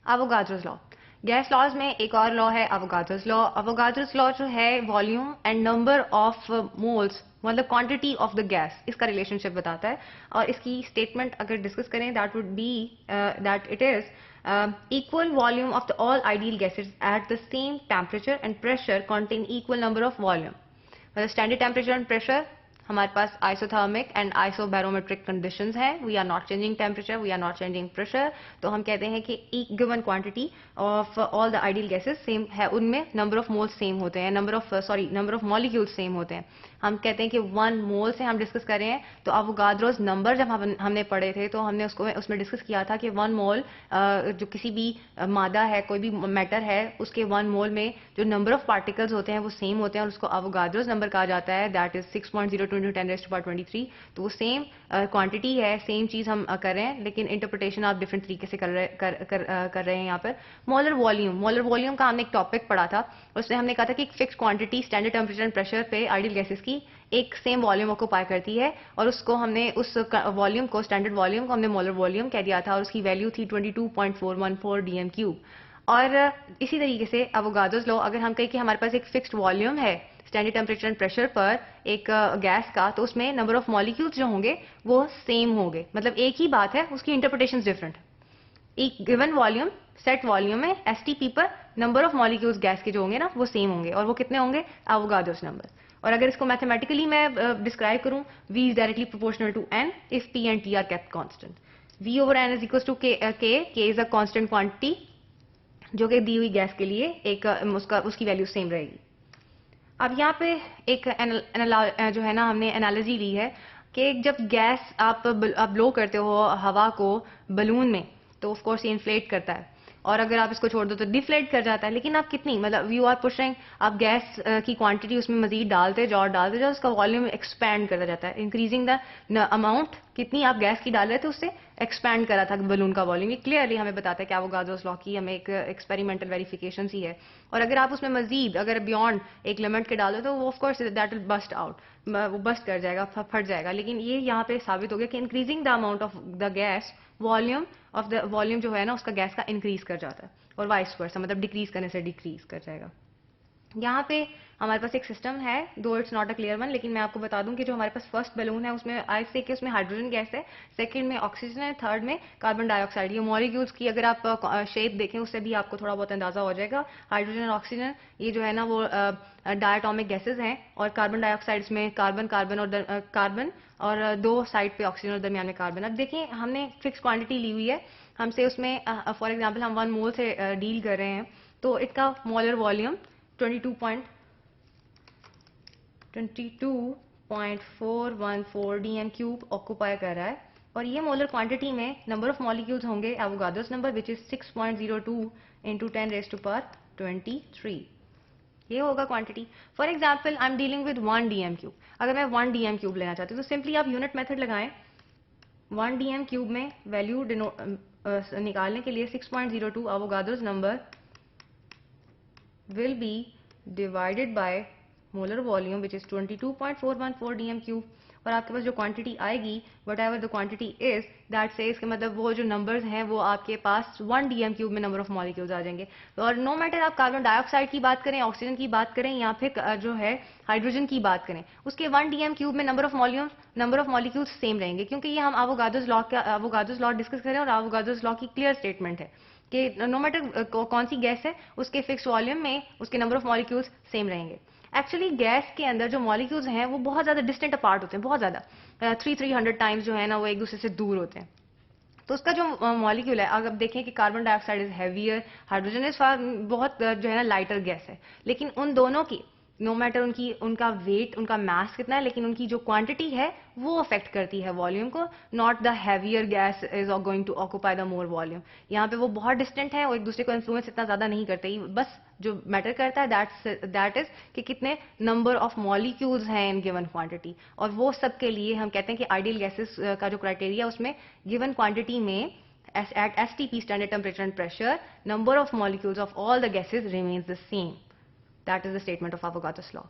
Avogadro's law. Gas laws में एक और लॉ है एवोगाड्रोस लॉ। एवोगाड्रोस लॉ जो है volume and number of moles, मतलब क्वांटिटी ऑफ द गैस, इसका रिलेशनशिप बताता है। और इसकी स्टेटमेंट अगर डिस्कस करें that would be that it is equal volume of the all ideal gases at the same temperature and pressure contain equal number of volume. मतलब standard temperature and pressure हमारे पास isothermal and isobarometric conditions हैं। We are not changing temperature, we are not changing pressure. तो हम कहते हैं कि एक given quantity of all the ideal gases same है, उनमें नंबर ऑफ मोल्स सेम होते हैं, नंबर ऑफ मॉलिक्यूल्स सेम होते हैं। हम कहते हैं कि 1 मोल से हम डिस्कस कर रहे हैं। तो एवोगाड्रोस नंबर जब हमने पढ़े थे तो हमने उसमें डिस्कस किया था कि 1 मोल जो किसी भी मादा है, कोई भी मैटर है, उसके 1 मोल में जो नंबर ऑफ पार्टिकल्स होते हैं वो सेम होते हैं और उसको एवोगाड्रोस नंबर कहा जाता है। That is 6.02 × 10⁻23। तो वो सेम क्वांटिटी है, सेम चीज हम कर रहे हैं, लेकिन इंटरप्रिटेशन आप डिफरेंट तरीके से कर रहे हैं यहाँ पर। मोलर वॉल्यूम का हमने एक टॉपिक पढ़ा था, उसमें हमने कहा था कि एक fix quantity standard temperature and pressure पे आइडियल गैसेस की एक सेम वॉल्यूम ऑक्यूपाई करती है, और उसको हमने उस वॉल्यूम को, स्टैंडर्ड वॉल्यूम को हमने मोलर वॉल्यूम कह दिया था, और उसकी वैल्यू थी 22.414 dm³। और इसी तरीके से एवोगाड्रोस लॉ, अगर हम कहें कि हमारे पास एक फिक्स्ड वॉल्यूम है स्टैंडर्ड टेम्परेचर एंड प्रेशर पर एक गैस का, तो उसमें नंबर ऑफ मॉलिक्यूल्स जो होंगे वो सेम होंगे। मतलब एक ही बात है, उसकी इंटरप्रिटेशन डिफरेंट। एक गिवन वॉल्यूम, सेट वॉल्यूम में एसटीपी पर नंबर ऑफ मॉलिक्यूल्स गैस के जो होंगे ना वो सेम होंगे, और वो कितने होंगे? Avogadro's number. और अगर इसको मैथमेटिकली मैं डिस्क्राइब करूं, V is directly proportional to N if P and T are kept constant. V over N is equal to K is a constant quantity जो कि दी हुई गैस के लिए एक उसकी वैल्यू सेम रहेगी। अब यहाँ पे एक जो है ना, हमने एनालॉजी ली है कि जब गैस आप ब्लो करते हो हवा को बलून में, तो ऑफ कोर्स ये इन्फ्लेट करता है, और अगर आप इसको छोड़ दो तो डिफ्लेट कर जाता है। लेकिन आप कितनी, मतलब यू आर पुशिंग, आप गैस की क्वांटिटी उसमें मजीद डालते जाओ, उसका वॉल्यूम एक्सपैंड करता जाता है, इंक्रीजिंग द अमाउंट। कितनी आप गैस की डाल रहे थे उससे एक्सपैंड करा था बलून का वॉल्यूम। ये क्लियरली हमें बताता है कि एवोगाड्रोस लॉ की हमें एक एक्सपेरिमेंटल वेरिफिकेशन ही है। और अगर आप उसमें मजीद अगर बियॉन्ड एक लिमिट के डालो तो वो of course that will burst out, वो बस्ट कर जाएगा, फट जाएगा। लेकिन ये यहाँ पे साबित हो गया कि increasing the amount of the gas, volume जो है ना उसका गैस का इंक्रीज कर जाता है, और वाइस वर्सा, मतलब डिक्रीज करने से डिक्रीज कर जाएगा। यहाँ पे हमारे पास एक सिस्टम है, दो it's not a clear one, लेकिन मैं आपको बता दूं कि जो हमारे पास फर्स्ट बलून है उसमें आई से कि उसमें हाइड्रोजन गैस है, सेकंड में ऑक्सीजन है, थर्ड में कार्बन डाइऑक्साइड। ये मॉलिक्यूल्स की अगर आप शेप देखें उससे भी आपको थोड़ा बहुत अंदाजा हो जाएगा। हाइड्रोजन और ऑक्सीजन ये जो है ना वो डायटोमिक गैसेज हैं, और कार्बन डाइऑक्साइड में कार्बन और दो साइड पे ऑक्सीजन और दरमियान में कार्बन। अब देखिए हमने फिक्स क्वांटिटी ली हुई है, हमसे उसमें फॉर एग्जाम्पल हम 1 मोल से डील कर रहे हैं, तो इसका मोलर वॉल्यूम 22.414 dm³ ऑक्यूपाई कर रहा है, और ये मोलर क्वांटिटी में नंबर ऑफ मॉलिक्यूल्स होंगे एवोगाड्रोस नंबर विच इज 6.02 × 10⁻23। ये होगा quantity. For example I am dealing with 1 dm³। अगर मैं 1 dm³ लेना चाहती हूँ तो सिंपली आप यूनिट मेथड लगाएं। 1 dm³ में वैल्यू निकालने के लिए 6.02 Avogadro's number will be divided by molar volume which is 22.414 dm³, और आपके पास जो क्वांटिटी आएगी whatever the quantity is that says कि मतलब वो जो नंबर्स हैं वो आपके पास 1 dm³ में नंबर ऑफ मॉलिक्यूल्स आ जाएंगे। और नो मैटर आप कार्बन डाइऑक्साइड की बात करें, ऑक्सीजन की बात करें, या फिर जो है हाइड्रोजन की बात करें, उसके 1 dm³ में नंबर ऑफ मॉलिक्यूल्स सेम रहेंगे, क्योंकि ये हम एवोगाड्रोस लॉ डिस्कस करें, और एवोगाड्रोस लॉ की क्लियर स्टेटमेंट है कि नो मैटर कौन सी गैस है उसके फिक्स वॉल्यूम में उसके नंबर ऑफ मॉलिक्यूल्स सेम रहेंगे। एक्चुअली गैस के अंदर जो मॉलिक्यूल्स हैं वो बहुत ज्यादा डिस्टेंट अपार्ट होते हैं, बहुत ज्यादा 300 टाइम्स जो है ना वो एक दूसरे से दूर होते हैं। तो उसका जो मॉलिक्यूल है, अगर देखें कि carbon dioxide is heavier, hydrogen is बहुत जो है ना लाइटर गैस है, लेकिन उन दोनों की नो मैटर उनका वेट, उनका मास कितना है, लेकिन उनकी जो क्वांटिटी है वो अफेक्ट करती है वॉल्यूम को। Not the heavier gas is going to occupy the more volume. यहाँ पे वो बहुत डिस्टेंट है और एक दूसरे को इन्फ्लुएंस इतना ज्यादा नहीं करते, बस जो मैटर करता है दैट इज कि कितने नंबर ऑफ मॉलिक्यूल्स हैं इन गिवन क्वांटिटी। और वो सब के लिए हम कहते हैं कि आइडियल गैसेस का जो क्राइटेरिया उसमें गिवन क्वांटिटी में at STP standard temperature and pressure, number of molecules of all the gases remains the same. That is the statement of Avogadro's law.